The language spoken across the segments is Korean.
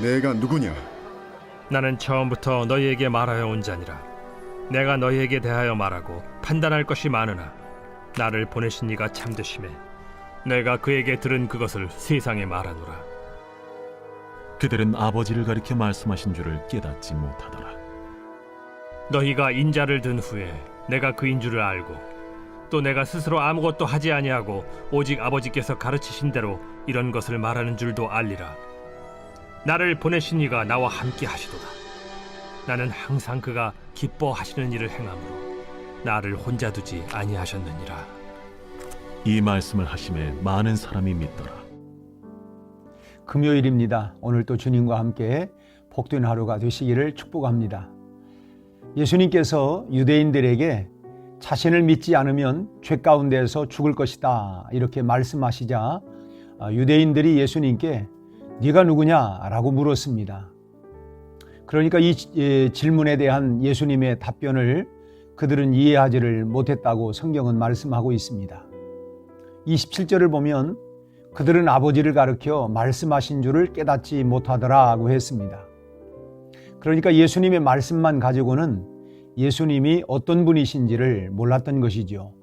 내가 누구냐? 나는 처음부터 너희에게 말하여 온 자니라. 내가 너희에게 대하여 말하고 판단할 것이 많으나 나를 보내신 이가 참되심에 내가 그에게 들은 그것을 세상에 말하노라. 그들은 아버지를 가리켜 말씀하신 줄을 깨닫지 못하더라. 너희가 인자를 든 후에 내가 그인 줄을 알고 또 내가 스스로 아무것도 하지 아니하고 오직 아버지께서 가르치신 대로 이런 것을 말하는 줄도 알리라. 나를 보내신 이가 나와 함께 하시도다. 나는 항상 그가 기뻐하시는 일을 행함으로 나를 혼자 두지 아니하셨느니라. 이 말씀을 하심에 많은 사람이 믿더라. 금요일입니다. 오늘 또 주님과 함께 복된 하루가 되시기를 축복합니다. 예수님께서 유대인들에게 자신을 믿지 않으면 죄 가운데서 죽을 것이다 이렇게 말씀하시자 유대인들이 예수님께 네가 누구냐라고 물었습니다. 그러니까 이 질문에 대한 예수님의 답변을 그들은 이해하지를 못했다고 성경은 말씀하고 있습니다. 27절을 보면 그들은 아버지를 가리켜 말씀하신 줄을 깨닫지 못하더라고 했습니다. 그러니까 예수님의 말씀만 가지고는 예수님이 어떤 분이신지를 몰랐던 것이죠.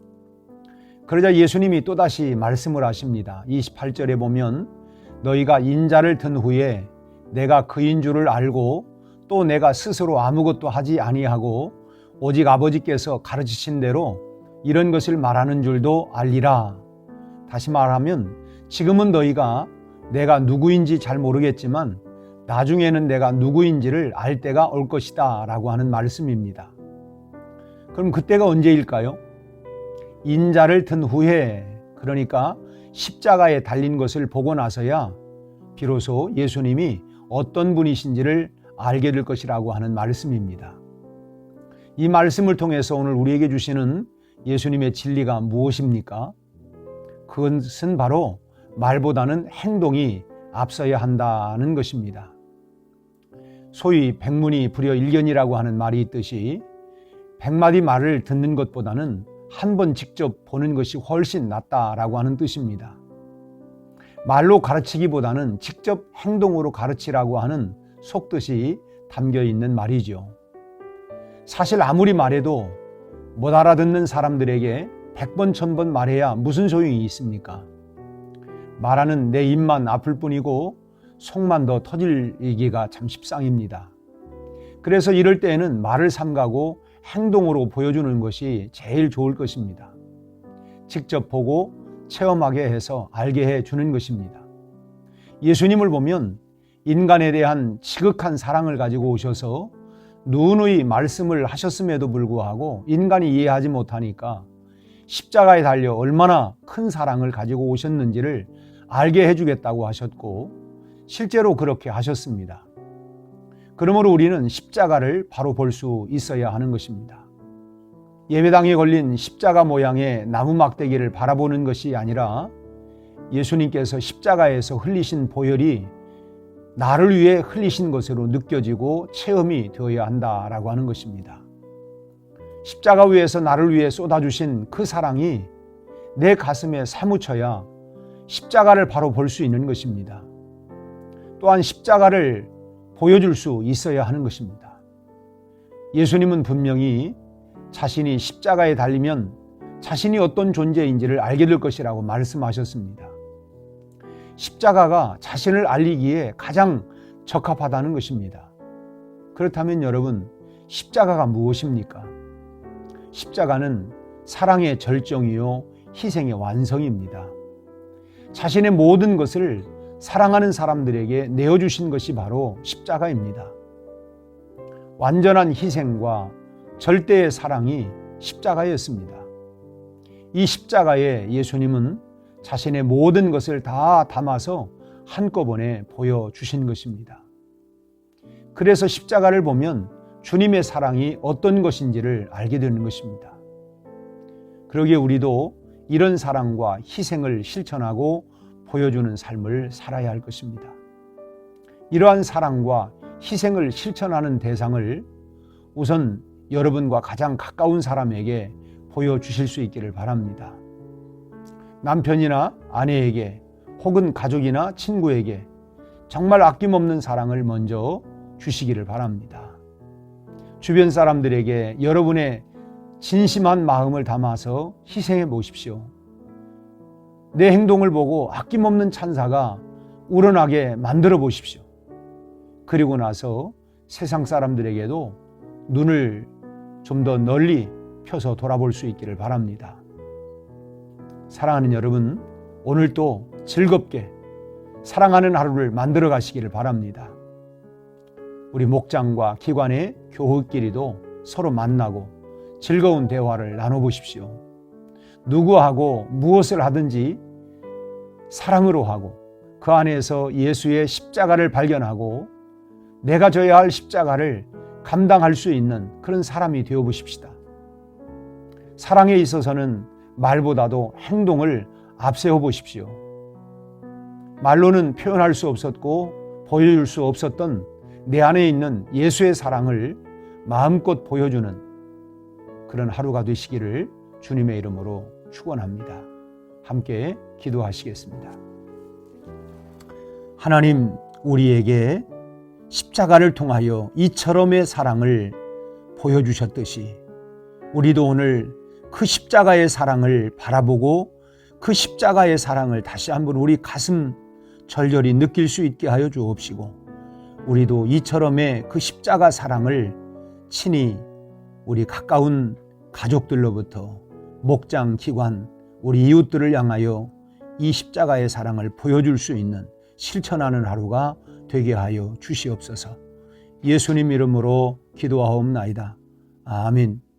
그러자 예수님이 또다시 말씀을 하십니다. 28절에 보면 너희가 인자를 든 후에 내가 그인 줄을 알고 또 내가 스스로 아무것도 하지 아니하고 오직 아버지께서 가르치신 대로 이런 것을 말하는 줄도 알리라. 다시 말하면 지금은 너희가 내가 누구인지 잘 모르겠지만 나중에는 내가 누구인지를 알 때가 올 것이다 라고 하는 말씀입니다. 그럼 그때가 언제일까요? 인자를 든 후에, 그러니까 십자가에 달린 것을 보고 나서야 비로소 예수님이 어떤 분이신지를 알게 될 것이라고 하는 말씀입니다. 이 말씀을 통해서 오늘 우리에게 주시는 예수님의 진리가 무엇입니까? 그것은 바로 말보다는 행동이 앞서야 한다는 것입니다. 소위 백문이 불여일견이라고 하는 말이 있듯이 100마디 말을 듣는 것보다는 한 번 직접 보는 것이 훨씬 낫다라고 하는 뜻입니다. 말로 가르치기보다는 직접 행동으로 가르치라고 하는 속뜻이 담겨 있는 말이죠. 사실 아무리 말해도 못 알아듣는 사람들에게 100번, 1000번 말해야 무슨 소용이 있습니까? 말하는 내 입만 아플 뿐이고 속만 더 터질기가 참 십상입니다. 그래서 이럴 때에는 말을 삼가고 행동으로 보여주는 것이 제일 좋을 것입니다. 직접 보고 체험하게 해서 알게 해주는 것입니다. 예수님을 보면 인간에 대한 지극한 사랑을 가지고 오셔서 누누이 말씀을 하셨음에도 불구하고 인간이 이해하지 못하니까 십자가에 달려 얼마나 큰 사랑을 가지고 오셨는지를 알게 해주겠다고 하셨고 실제로 그렇게 하셨습니다. 그러므로 우리는 십자가를 바로 볼 수 있어야 하는 것입니다. 예배당에 걸린 십자가 모양의 나무 막대기를 바라보는 것이 아니라 예수님께서 십자가에서 흘리신 보혈이 나를 위해 흘리신 것으로 느껴지고 체험이 되어야 한다라고 하는 것입니다. 십자가 위에서 나를 위해 쏟아주신 그 사랑이 내 가슴에 사무쳐야 십자가를 바로 볼 수 있는 것입니다. 또한 십자가를 보여줄 수 있어야 하는 것입니다. 예수님은 분명히 자신이 십자가에 달리면 자신이 어떤 존재인지를 알게 될 것이라고 말씀하셨습니다. 십자가가 자신을 알리기에 가장 적합하다는 것입니다. 그렇다면 여러분, 십자가가 무엇입니까? 십자가는 사랑의 절정이요 희생의 완성입니다. 자신의 모든 것을 사랑하는 사람들에게 내어주신 것이 바로 십자가입니다. 완전한 희생과 절대의 사랑이 십자가였습니다. 이 십자가에 예수님은 자신의 모든 것을 다 담아서 한꺼번에 보여주신 것입니다. 그래서 십자가를 보면 주님의 사랑이 어떤 것인지를 알게 되는 것입니다. 그러기에 우리도 이런 사랑과 희생을 실천하고 보여주는 삶을 살아야 할 것입니다. 이러한 사랑과 희생을 실천하는 대상을 우선 여러분과 가장 가까운 사람에게 보여주실 수 있기를 바랍니다. 남편이나 아내에게 혹은 가족이나 친구에게 정말 아낌없는 사랑을 먼저 주시기를 바랍니다. 주변 사람들에게 여러분의 진심한 마음을 담아서 희생해 보십시오. 내 행동을 보고 아낌없는 찬사가 우러나게 만들어 보십시오. 그리고 나서 세상 사람들에게도 눈을 좀 더 널리 펴서 돌아볼 수 있기를 바랍니다. 사랑하는 여러분, 오늘도 즐겁게 사랑하는 하루를 만들어 가시기를 바랍니다. 우리 목장과 기관의 교우끼리도 서로 만나고 즐거운 대화를 나눠보십시오. 누구하고 무엇을 하든지 사랑으로 하고 그 안에서 예수의 십자가를 발견하고 내가 져야 할 십자가를 감당할 수 있는 그런 사람이 되어 보십시다. 사랑에 있어서는 말보다도 행동을 앞세워 보십시오. 말로는 표현할 수 없었고 보여줄 수 없었던 내 안에 있는 예수의 사랑을 마음껏 보여주는 그런 하루가 되시기를 주님의 이름으로 축원합니다. 함께 기도하시겠습니다. 하나님, 우리에게 십자가를 통하여 이처럼의 사랑을 보여주셨듯이 우리도 오늘 그 십자가의 사랑을 바라보고 그 십자가의 사랑을 다시 한번 우리 가슴 절절히 느낄 수 있게 하여 주옵시고, 우리도 이처럼의 그 십자가 사랑을 친히 우리 가까운 가족들로부터 목장, 기관, 우리 이웃들을 향하여 이 십자가의 사랑을 보여줄 수 있는 실천하는 하루가 되게 하여 주시옵소서. 예수님 이름으로 기도하옵나이다. 아멘.